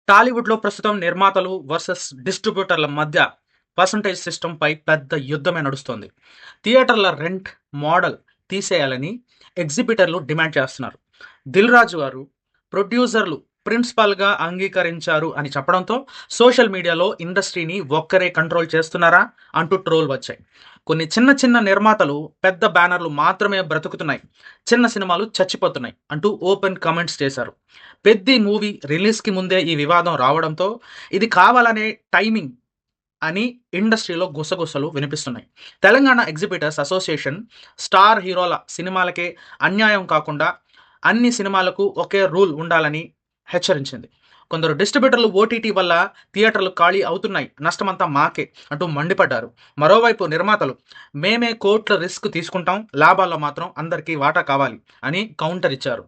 టాలీవుడ్‌లో ప్రస్తుతం నిర్మాతలు వర్సెస్ డిస్ట్రిబ్యూటర్ల మధ్య పర్సెంటేజ్ సిస్టమ్‌పై పెద్ద యుద్ధమే నడుస్తోంది. థియేటర్ల రెంట్ మోడల్ తీసేయాలని ఎగ్జిబిటర్లు డిమాండ్ చేస్తున్నారు. 'దిల్ రాజు' గారు ప్రొడ్యూసర్లు ప్రిన్సిపల్‌గా అంగీకరించారు అని చెప్పడంతో సోషల్ మీడియాలో ఇండస్ట్రీని ఒక్కరే కంట్రోల్ చేస్తున్నారా అంటూ ట్రోల్ వచ్చాయి. కొన్ని చిన్న చిన్న నిర్మాతలు పెద్ద బ్యానర్లు మాత్రమే బ్రతుకుతున్నాయి, చిన్న సినిమాలు చచ్చిపోతున్నాయి అంటూ ఓపెన్ కామెంట్స్ చేశారు. 'పెద్ది' మూవీ రిలీజ్‌కి ముందే ఈ వివాదం రావడంతో ఇది కావాలనే టైమింగ్ అని ఇండస్ట్రీలో గుసగుసలు వినిపిస్తున్నాయి. తెలంగాణ ఎగ్జిబిటర్స్ అసోసియేషన్ స్టార్ హీరోల సినిమాలకే అన్యాయం కాకుండా అన్ని సినిమాలకు ఒకే రూల్ ఉండాలని హెచ్చరించింది. కొందరు డిస్ట్రిబ్యూటర్లు ఓటీటీ వల్ల థియేటర్లు ఖాళీ అవుతున్నాయి, నష్టమంతా మాకే అంటూ మండిపడ్డారు. మరోవైపు నిర్మాతలు మేమే కోట్ల రిస్క్ తీసుకుంటాం, లాభాల్లో మాత్రం అందరికీ వాటా కావాలి అని కౌంటర్ ఇచ్చారు.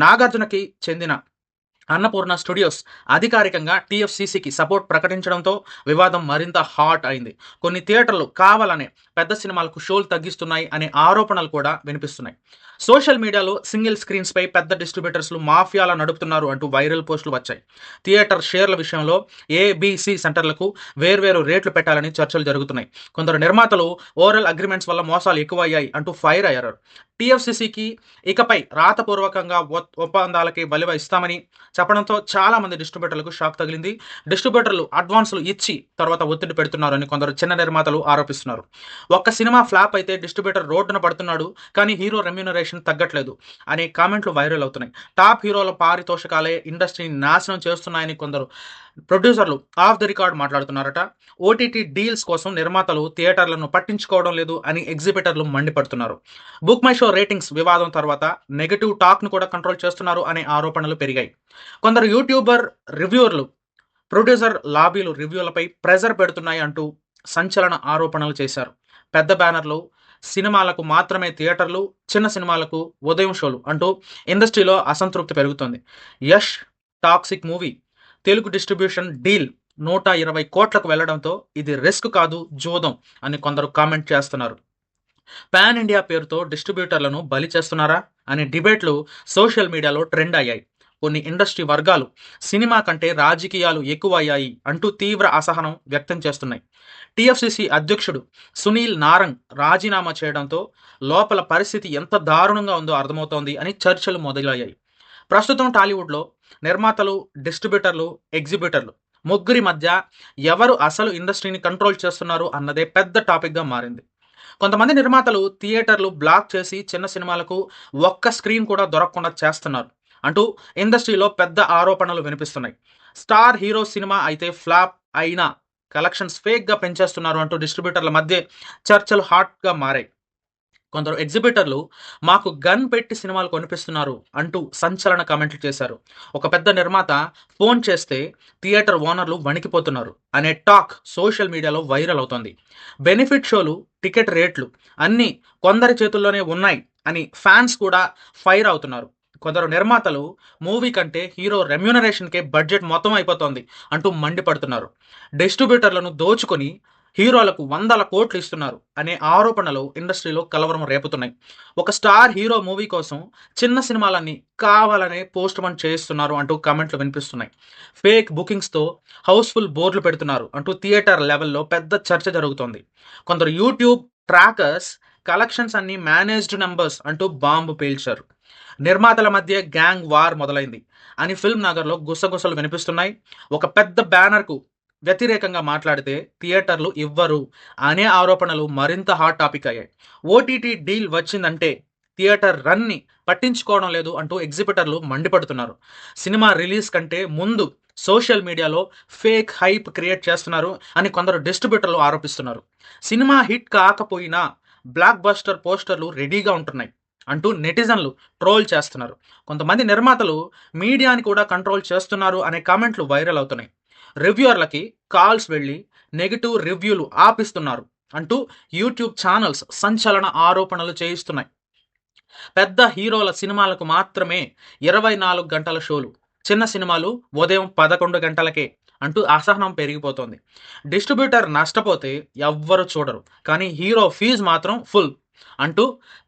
నాగార్జునకి చెందిన అన్నపూర్ణ స్టూడియోస్ అధికారికంగా టీఎఫ్సీసీకి సపోర్ట్ ప్రకటించడంతో వివాదం మరింత హాట్ అయింది. కొన్ని థియేటర్లు కావాలనే పెద్ద సినిమాలకు షోలు తగ్గిస్తున్నాయి అనే ఆరోపణలు కూడా వినిపిస్తున్నాయి. సోషల్ మీడియాలో సింగిల్ స్క్రీన్స్పై పెద్ద డిస్ట్రిబ్యూటర్స్లు మాఫియాలా నడుపుతున్నారు అంటూ వైరల్ పోస్టులు వచ్చాయి. థియేటర్ షేర్ల విషయంలో ఏబిసి సెంటర్లకు వేర్వేరు రేట్లు పెట్టాలని చర్చలు జరుగుతున్నాయి. కొందరు నిర్మాతలు ఓరల్ అగ్రిమెంట్స్ వల్ల మోసాలు ఎక్కువయ్యాయి అంటూ ఫైర్ అయ్యారు. టీఎఫ్సీసీకి ఇకపై రాతపూర్వకంగా ఒప్పందాలకి బలివ ఇస్తామని చెప్పడంతో చాలా మంది డిస్ట్రిబ్యూటర్లకు షాక్ తగిలింది. డిస్ట్రిబ్యూటర్లు అడ్వాన్సులు ఇచ్చి తర్వాత ఒత్తిడి పెడుతున్నారని కొందరు చిన్న నిర్మాతలు ఆరోపిస్తున్నారు. ఒక్క సినిమా ఫ్లాప్ అయితే డిస్ట్రిబ్యూటర్ రోడ్డున పడుతున్నాడు, కానీ హీరో రెమ్యూనరేషన్ తగ్గట్లేదు అనే కామెంట్లు వైరల్ అవుతున్నాయి. టాప్ హీరోల పారితోషికాలే ఇండస్ట్రీని నాశనం చేస్తున్నాయని కొందరు ప్రొడ్యూసర్లు ఆఫ్ ది రికార్డ్ మాట్లాడుతున్నారట. ఓటీటీ డీల్స్ కోసం నిర్మాతలు థియేటర్లను పట్టించుకోవడం లేదు అని ఎగ్జిబిటర్లు మండిపడుతున్నారు. బుక్ మై షో రేటింగ్స్ వివాదం తర్వాత నెగటివ్ టాక్ను కూడా కంట్రోల్ చేస్తున్నారు అనే ఆరోపణలు పెరిగాయి. కొందరు యూట్యూబర్ రివ్యూవర్లు ప్రొడ్యూసర్ లాబీలు రివ్యూలపై ప్రెజర్ పెడుతున్నాయి అంటూ సంచలన ఆరోపణలు చేశారు. పెద్ద బ్యానర్లు సినిమాలకు మాత్రమే థియేటర్లు, చిన్న సినిమాలకు ఉదయం షోలు అంటూ ఇండస్ట్రీలో అసంతృప్తి పెరుగుతోంది. Yash toxic movie Telugu distribution deal 120 కోట్లకు వెళ్లడంతో ఇది రిస్క్ కాదు, జోదం అని కొందరు కామెంట్ చేస్తున్నారు. పాన్ ఇండియా పేరుతో డిస్ట్రిబ్యూటర్లను బలి చేస్తున్నారా అనే డిబేట్లు సోషల్ మీడియాలో ట్రెండ్ అయ్యాయి. కొన్ని ఇండస్ట్రీ వర్గాలు సినిమా కంటే రాజకీయాలు ఎక్కువయ్యాయి అంటూ తీవ్ర అసహనం వ్యక్తం చేస్తున్నాయి. టీఎఫ్సీసీ అధ్యక్షుడు సునీల్ నారంగ్ రాజీనామా చేయడంతో లోపల పరిస్థితి ఎంత దారుణంగా ఉందో అర్థమవుతోంది అని చర్చలు మొదలయ్యాయి. ప్రస్తుతం టాలీవుడ్లో నిర్మాతలు, డిస్ట్రిబ్యూటర్లు, ఎగ్జిబిటర్లు ముగ్గురి మధ్య ఎవరు అసలు ఇండస్ట్రీని కంట్రోల్ చేస్తున్నారు అన్నదే పెద్ద టాపిక్గా మారింది. కొంతమంది నిర్మాతలు థియేటర్లు బ్లాక్ చేసి చిన్న సినిమాలకు ఒక్క స్క్రీన్ కూడా దొరకకుండా చేస్తున్నారు అంటూ ఇండస్ట్రీలో పెద్ద ఆరోపణలు వినిపిస్తున్నాయి. స్టార్ హీరో సినిమా అయితే ఫ్లాప్ అయినా కలెక్షన్స్ ఫేక్గా పెంచేస్తున్నారు అంటూ డిస్ట్రిబ్యూటర్ల మధ్య చర్చలు హాట్గా మారాయి. కొందరు ఎగ్జిబిటర్లు మాకు గన్ పెట్టి సినిమాలు కొనిపిస్తున్నారు అంటూ సంచలన కామెంట్లు చేశారు. ఒక పెద్ద నిర్మాత ఫోన్ చేస్తే థియేటర్ ఓనర్లు వణికిపోతున్నారు అనే టాక్ సోషల్ మీడియాలో వైరల్ అవుతోంది. బెనిఫిట్ షోలు, టికెట్ రేట్లు అన్నీ కొందరి చేతుల్లోనే ఉన్నాయి అని ఫ్యాన్స్ కూడా ఫైర్ అవుతున్నారు. కొందరు నిర్మాతలు మూవీ కంటే హీరో రెమ్యూనరేషన్కే బడ్జెట్ మొత్తం అయిపోతోంది అంటూ మండిపడుతున్నారు. డిస్ట్రిబ్యూటర్లను దోచుకొని హీరోలకు వందల కోట్లు ఇస్తున్నారు అనే ఆరోపణలు ఇండస్ట్రీలో కలవరం రేపుతున్నాయి. ఒక స్టార్ హీరో మూవీ కోసం చిన్న సినిమాలన్నీ కావాలనే పోస్ట్ మన్ చేయిస్తున్నారు అంటూ కామెంట్లు వినిపిస్తున్నాయి. ఫేక్ బుకింగ్స్తో హౌస్ఫుల్ బోర్డులు పెడుతున్నారు అంటూ థియేటర్ లెవెల్లో పెద్ద చర్చ జరుగుతోంది. కొందరు యూట్యూబ్ ట్రాకర్స్ కలెక్షన్స్ అన్ని మేనేజ్డ్ నంబర్స్ అంటూ బాంబు పేల్చారు. నిర్మాతల మధ్య గ్యాంగ్ వార్ మొదలైంది అని ఫిల్మ్ నగర్లో గుసగుసలు వినిపిస్తున్నాయి. ఒక పెద్ద బ్యానర్కు వ్యతిరేకంగా మాట్లాడితే థియేటర్లు ఇవ్వరు అనే ఆరోపణలు మరింత హాట్ టాపిక్ అయ్యాయి. ఓటీటీ డీల్ వచ్చిందంటే థియేటర్ రన్ని పట్టించుకోవడం లేదు అంటూ ఎగ్జిబిటర్లు మండిపడుతున్నారు. సినిమా రిలీజ్ కంటే ముందు సోషల్ మీడియాలో ఫేక్ హైప్ క్రియేట్ చేస్తున్నారు అని కొందరు డిస్ట్రిబ్యూటర్లు ఆరోపిస్తున్నారు. సినిమా హిట్ కాకపోయినా బ్లాక్ బస్టర్ పోస్టర్లు రెడీగా ఉంటున్నాయి అంటూ నెటిజన్లు ట్రోల్ చేస్తున్నారు. కొంతమంది నిర్మాతలు మీడియాని కూడా కంట్రోల్ చేస్తున్నారు అనే కామెంట్లు వైరల్ అవుతున్నాయి. రివ్యూవర్లకి కాల్స్ వెళ్ళి నెగిటివ్ రివ్యూలు ఆపిస్తున్నారు అంటూ యూట్యూబ్ ఛానల్స్ సంచలన ఆరోపణలు చేయిస్తున్నాయి. పెద్ద హీరోల సినిమాలకు మాత్రమే 24 గంటల షోలు, చిన్న సినిమాలు ఉదయం 11 గంటలకే అంటూ అసహనం పెరిగిపోతోంది. డిస్ట్రిబ్యూటర్ నష్టపోతే ఎవ్వరు చూడరు, కానీ హీరో ఫీజు మాత్రం ఫుల్ అంటూ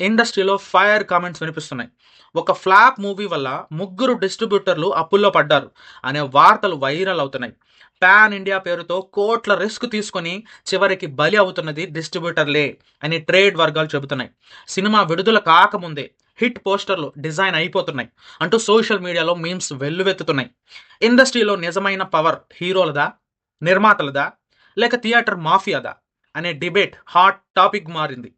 ఇండస్ట్రీలో ఫైర్ కామెంట్స్ వినిపిస్తున్నాయి. ఒక ఫ్లాప్ మూవీ వల్ల ముగ్గురు డిస్ట్రిబ్యూటర్లు అప్పుల్లో పడ్డారు అనే వార్తలు వైరల్ అవుతున్నాయి. పాన్ ఇండియా పేరుతో కోట్ల రిస్క్ తీసుకొని చివరికి బలి అవుతున్నది డిస్ట్రిబ్యూటర్లే అని ట్రేడ్ వర్గాలు చెబుతున్నాయి. సినిమా విడుదల కాకముందే హిట్ పోస్టర్లు డిజైన్ అయిపోతున్నాయి అంటూ సోషల్ మీడియాలో మీమ్స్ వెల్లువెత్తుతున్నాయి. ఇండస్ట్రీలో నిజమైన పవర్ హీరోలదా, నిర్మాతలదా, లేక థియేటర్ మాఫియాదా అనే డిబేట్ హాట్ టాపిక్ మారింది.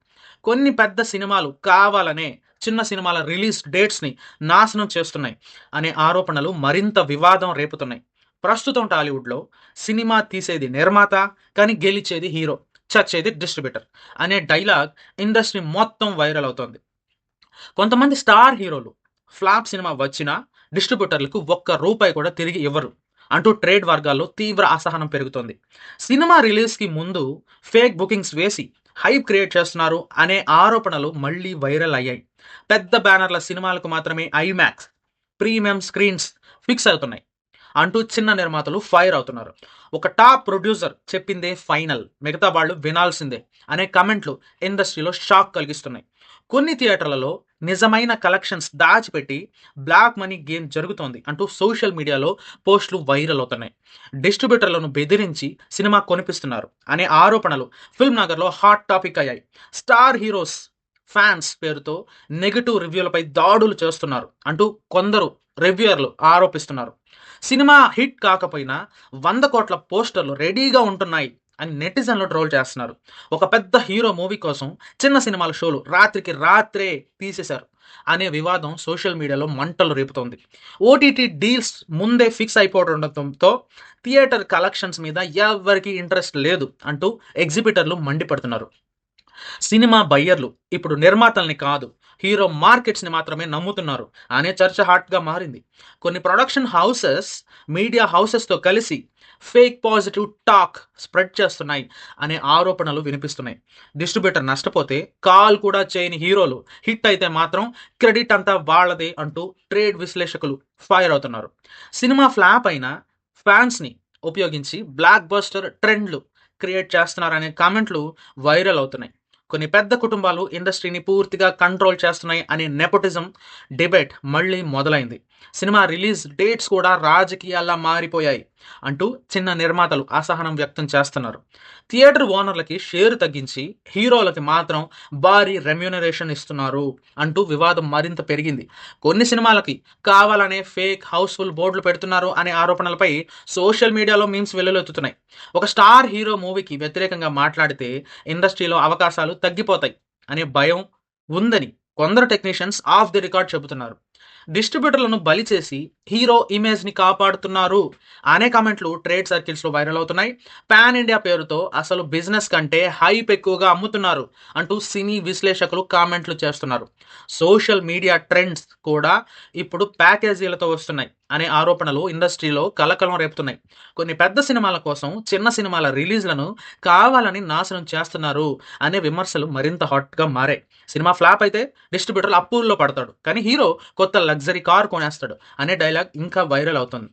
కొన్ని పెద్ద సినిమాలు కావాలనే చిన్న సినిమాల రిలీజ్ డేట్స్ని నాశనం చేస్తున్నాయి అనే ఆరోపణలు మరింత వివాదం రేపుతున్నాయి. ప్రస్తుతం టాలీవుడ్లో సినిమా తీసేది నిర్మాత, కానీ గెలిచేది హీరో, చచ్చేది డిస్ట్రిబ్యూటర్ అనే డైలాగ్ ఇండస్ట్రీ మొత్తం వైరల్ అవుతోంది. కొంతమంది స్టార్ హీరోలు ఫ్లాప్ సినిమా వచ్చినా డిస్ట్రిబ్యూటర్లకు ఒక్క రూపాయి కూడా తిరిగి ఇవ్వరు అంటూ ట్రేడ్ వర్గాల్లో తీవ్ర అసహనం పెరుగుతోంది. సినిమా రిలీజ్కి ముందు ఫేక్ బుకింగ్స్ వేసి హైప్ క్రియేట్ చేస్తున్నారు అనే ఆరోపణలు మళ్ళీ వైరల్ అయ్యాయి. పెద్ద బ్యానర్ల సినిమాలకు మాత్రమే ఐమాక్స్, ప్రీమియం స్క్రీన్స్ ఫిక్స్ అవుతున్నాయి అంటూ చిన్న నిర్మాతలు ఫైర్ అవుతున్నారు. ఒక టాప్ ప్రొడ్యూసర్ చెప్పిందే ఫైనల్, మిగతా వాళ్ళు వినాల్సిందే అనే కమెంట్లు ఇండస్ట్రీలో షాక్ కలిగిస్తున్నాయి. కొన్ని థియేటర్లలో నిజమైన కలెక్షన్స్ దాచిపెట్టి బ్లాక్ మనీ గేమ్ జరుగుతోంది అంటూ సోషల్ మీడియాలో పోస్టులు వైరల్ అవుతున్నాయి. డిస్ట్రిబ్యూటర్లను బెదిరించి సినిమా కొనిపిస్తున్నారు అనే ఆరోపణలు ఫిల్మ్ నగర్లో హాట్ టాపిక్ అయ్యాయి. స్టార్ హీరోస్ ఫ్యాన్స్ పేరుతో నెగిటివ్ రివ్యూలపై దాడులు చేస్తున్నారు అంటూ కొందరు రివ్యూయర్లు ఆరోపిస్తున్నారు. సినిమా హిట్ కాకపోయినా 100 కోట్ల పోస్టర్లు రెడీగా ఉంటున్నాయి అని నెటిజన్లు ట్రోల్ చేస్తున్నారు. ఒక పెద్ద హీరో మూవీ కోసం చిన్న సినిమాల షోలు రాత్రికి రాత్రే తీసేశారు అనే వివాదం సోషల్ మీడియాలో మంటలు రేపుతోంది. ఓటీటీ డీల్స్ ముందే ఫిక్స్ అయిపోవడంతో థియేటర్ కలెక్షన్స్ మీద ఎవరికి ఇంట్రెస్ట్ లేదు అంటూ ఎగ్జిబిటర్లు మండిపడుతున్నారు. సినిమా బయ్యర్లు ఇప్పుడు నిర్మాతల్ని కాదు, హీరో మార్కెట్స్ని మాత్రమే నమ్ముతున్నారు అనే చర్చ హాట్గా మారింది. కొన్ని ప్రొడక్షన్ హౌసెస్ మీడియా హౌసెస్తో కలిసి ఫేక్ పాజిటివ్ టాక్ స్ప్రెడ్ చేస్తున్నాయి అనే ఆరోపణలు వినిపిస్తున్నాయి. డిస్ట్రిబ్యూటర్ నష్టపోతే కాల్ కూడా చేయని హీరోలు హిట్ అయితే మాత్రం క్రెడిట్ అంతా వాళ్ళదే అంటూ ట్రేడ్ విశ్లేషకులు ఫైర్ అవుతున్నారు. సినిమా ఫ్లాప్ అయిన ఫ్యాన్స్ని ఉపయోగించి బ్లాక్ బస్టర్ ట్రెండ్లు క్రియేట్ చేస్తున్నారనే కామెంట్లు వైరల్ అవుతున్నాయి. కొన్ని పెద్ద కుటుంబాలు ఇండస్ట్రీని పూర్తిగా కంట్రోల్ చేస్తున్నాయి అనే నెపోటిజం డిబేట్ మళ్ళీ మొదలైంది. సినిమా రిలీజ్ డేట్స్ కూడా రాజకీయాల్లా మారిపోయాయి అంటూ చిన్న నిర్మాతలు అసహనం వ్యక్తం చేస్తున్నారు. థియేటర్ ఓనర్లకి షేరు తగ్గించి హీరోలకి మాత్రం భారీ రెమ్యూనరేషన్ ఇస్తున్నారు అంటూ వివాదం మరింత పెరిగింది. కొన్ని సినిమాలకి కావాలనే ఫేక్ హౌస్ఫుల్ బోర్డులు పెడుతున్నారు అనే ఆరోపణలపై సోషల్ మీడియాలో మీమ్స్ వెల్లువెత్తుతున్నాయి. ఒక స్టార్ హీరో మూవీకి వ్యతిరేకంగా మాట్లాడితే ఇండస్ట్రీలో అవకాశాలు తగ్గిపోతాయి అనే భయం ఉందని కొందరు టెక్నీషియన్స్ ఆఫ్ ది రికార్డ్ చెబుతున్నారు. డిస్ట్రిబ్యూటర్లను బలి చేసి హీరో ఇమేజ్ని కాపాడుతున్నారు అనే కామెంట్లు ట్రేడ్ సర్కిల్స్లో వైరల్ అవుతున్నాయి. పాన్ ఇండియా పేరుతో అసలు బిజినెస్ కంటే హైప్ ఎక్కువగా అమ్ముతున్నారు అంటూ సినీ విశ్లేషకులు కామెంట్లు చేస్తున్నారు. సోషల్ మీడియా ట్రెండ్స్ కూడా ఇప్పుడు ప్యాకేజీలతో వస్తున్నాయి అనే ఆరోపణలు ఇండస్ట్రీలో కలకలం రేపుతున్నాయి. కొన్ని పెద్ద సినిమాల కోసం చిన్న సినిమాల రిలీజ్లను కావాలని నాశనం చేస్తున్నారు అనే విమర్శలు మరింత హాట్గా మారాయి. సినిమా ఫ్లాప్ అయితే డిస్ట్రిబ్యూటర్లు అప్పుల్లో పడతాడు, కానీ హీరో కొత్త లగ్జరీ కార్ కొనేస్తాడు అనే డైలాగ్ ఇంకా వైరల్ అవుతుంది.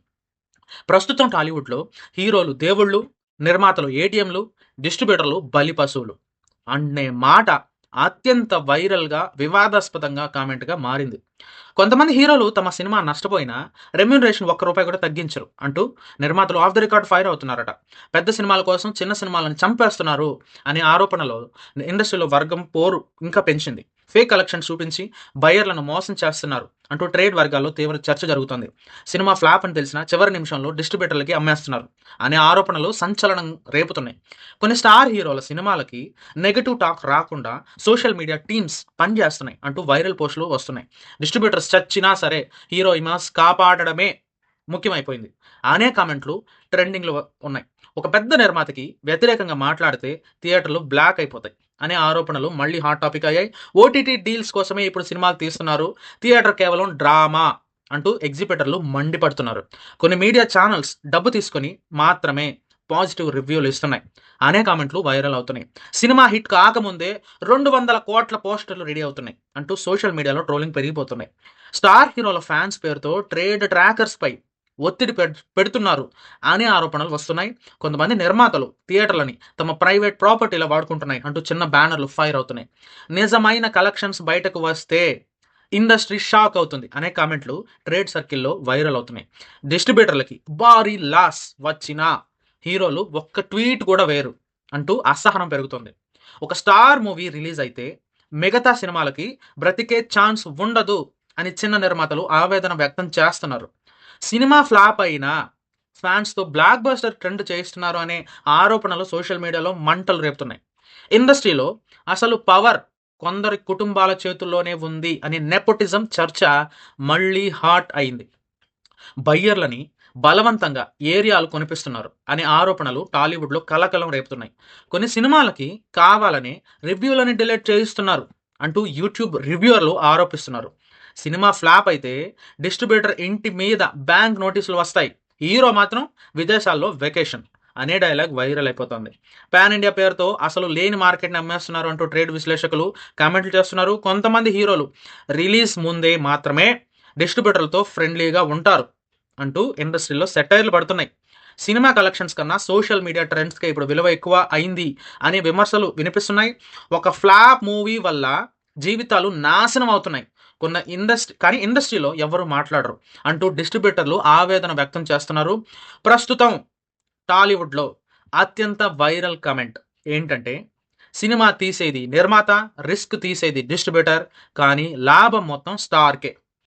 ప్రస్తుతం టాలీవుడ్లో హీరోలు దేవుళ్ళు, నిర్మాతలు ఏటీఎంలు, డిస్ట్రిబ్యూటర్లు బలి పశువులు అనే మాట అత్యంత వైరల్గా వివాదాస్పదంగా కామెంట్గా మారింది. కొంతమంది హీరోలు తమ సినిమా నష్టపోయినా రెమ్యూనరేషన్ ₹1 కూడా తగ్గించరు అంటూ నిర్మాతలు ఆఫ్ ది రికార్డ్ ఫైర్ అవుతున్నారట. పెద్ద సినిమాల కోసం చిన్న సినిమాలను చంపేస్తున్నారు అనే ఆరోపణలో ఇండస్ట్రీలో వర్గం పోరు ఇంకా పెంచింది. ఫేక్ కలెక్షన్స్ చూపించి బయర్లను మోసం చేస్తున్నారు అంటూ ట్రేడ్ వర్గాల్లో తీవ్ర చర్చ జరుగుతుంది. సినిమా ఫ్లాప్ అని తెలిసిన చివరి నిమిషంలో డిస్ట్రిబ్యూటర్లకి అమ్మేస్తున్నారు అనే ఆరోపణలు సంచలనం రేపుతున్నాయి. కొన్ని స్టార్ హీరోల సినిమాలకి నెగటివ్ టాక్ రాకుండా సోషల్ మీడియా టీమ్స్ పనిచేస్తున్నాయి అంటూ వైరల్ పోస్టులు వస్తున్నాయి. డిస్ట్రిబ్యూటర్స్ చచ్చినా సరే హీరో ఇమేజ్ కాపాడడమే ముఖ్యమైపోయింది అనే కామెంట్లు ట్రెండింగ్లో ఉన్నాయి. ఒక పెద్ద నిర్మాతకి వ్యతిరేకంగా మాట్లాడితే థియేటర్లు బ్లాక్ అయిపోతాయి అనే ఆరోపణలు మళ్ళీ హాట్ టాపిక్ అయ్యాయి. ఓటీటీ డీల్స్ కోసమే ఇప్పుడు సినిమాలు తీస్తున్నారు, థియేటర్ కేవలం డ్రామా అంటూ ఎగ్జిబిటర్లు మండిపడుతున్నారు. కొన్ని మీడియా ఛానల్స్ డబ్బు తీసుకొని మాత్రమే పాజిటివ్ రివ్యూలు ఇస్తున్నాయి అనే కామెంట్లు వైరల్ అవుతున్నాయి. సినిమా హిట్ కాకముందే 200 కోట్ల పోస్టర్లు రెడీ అవుతున్నాయి అంటూ సోషల్ మీడియాలో ట్రోలింగ్ పెరిగిపోతున్నాయి. స్టార్ హీరోల ఫ్యాన్స్ పేరుతో ట్రేడ్ ట్రాకర్స్ పై ఒత్తిడి పెడుతున్నారు అనే ఆరోపణలు వస్తున్నాయి. కొంతమంది నిర్మాతలు థియేటర్లని తమ ప్రైవేట్ ప్రాపర్టీలా వాడుకుంటున్నాయి అంటూ చిన్న బ్యానర్లు ఫైర్ అవుతున్నాయి. నిజమైన కలెక్షన్స్ బయటకు వస్తే ఇండస్ట్రీ షాక్ అవుతుంది అనే కామెంట్లు ట్రేడ్ సర్కిల్లో వైరల్ అవుతున్నాయి. డిస్ట్రిబ్యూటర్లకి భారీ లాస్ వచ్చినా హీరోలు ఒక్క ట్వీట్ కూడా వేరు అంటూ అసహనం పెరుగుతుంది. ఒక స్టార్ మూవీ రిలీజ్ అయితే మిగతా సినిమాలకి బ్రతికే ఛాన్స్ ఉండదు అని చిన్న నిర్మాతలు ఆవేదన వ్యక్తం చేస్తున్నారు. సినిమా ఫ్లాప్ అయినా ఫ్యాన్స్తో బ్లాక్ బస్టర్ ట్రెండ్ చేయిస్తున్నారు అనే ఆరోపణలు సోషల్ మీడియాలో మంటలు రేపుతున్నాయి. ఇండస్ట్రీలో అసలు పవర్ కొందరి కుటుంబాల చేతుల్లోనే ఉంది అనే నెపోటిజం చర్చ మళ్ళీ హాట్ అయింది. బయ్యర్లని బలవంతంగా ఏరియాలు కొనిపిస్తున్నారు అనే ఆరోపణలు టాలీవుడ్లో కలకలం రేపుతున్నాయి. కొన్ని సినిమాలకి కావాలనే రివ్యూలని డిలీట్ చేయిస్తున్నారు అంటూ యూట్యూబ్ రివ్యూవర్లు ఆరోపిస్తున్నారు. సినిమా ఫ్లాప్ అయితే డిస్ట్రిబ్యూటర్ ఇంటి మీద బ్యాంక్ నోటీసులు వస్తాయి, హీరో మాత్రం విదేశాల్లో వెకేషన్ అనే డైలాగ్ వైరల్ అయిపోతుంది. పాన్ ఇండియా పేరుతో అసలు లేని మార్కెట్ని అమ్మేస్తున్నారు అంటూ ట్రేడ్ విశ్లేషకులు కామెంట్లు చేస్తున్నారు. కొంతమంది హీరోలు రిలీజ్ ముందే మాత్రమే డిస్ట్రిబ్యూటర్లతో ఫ్రెండ్లీగా ఉంటారు అంటూ ఇండస్ట్రీలో సెటైర్లు పడుతున్నాయి. సినిమా కలెక్షన్స్ కన్నా సోషల్ మీడియా ట్రెండ్స్కి ఇప్పుడు విలువ ఎక్కువ అయింది అనే విమర్శలు వినిపిస్తున్నాయి. ఒక ఫ్లాప్ మూవీ వల్ల జీవితాలు నాశనం అవుతున్నాయి కానీ ఇండస్ట్రీలో ఎవరు మాట్లాడరు అంటూ డిస్ట్రిబ్యూటర్లు ఆవేదన వ్యక్తం చేస్తున్నారు. ప్రస్తుతం టాలీవుడ్లో అత్యంత వైరల్ కామెంట్ ఏంటంటే, సినిమా తీసేది నిర్మాత, రిస్క్ తీసేది డిస్ట్రిబ్యూటర్, కానీ లాభం మొత్తం స్టార్కే.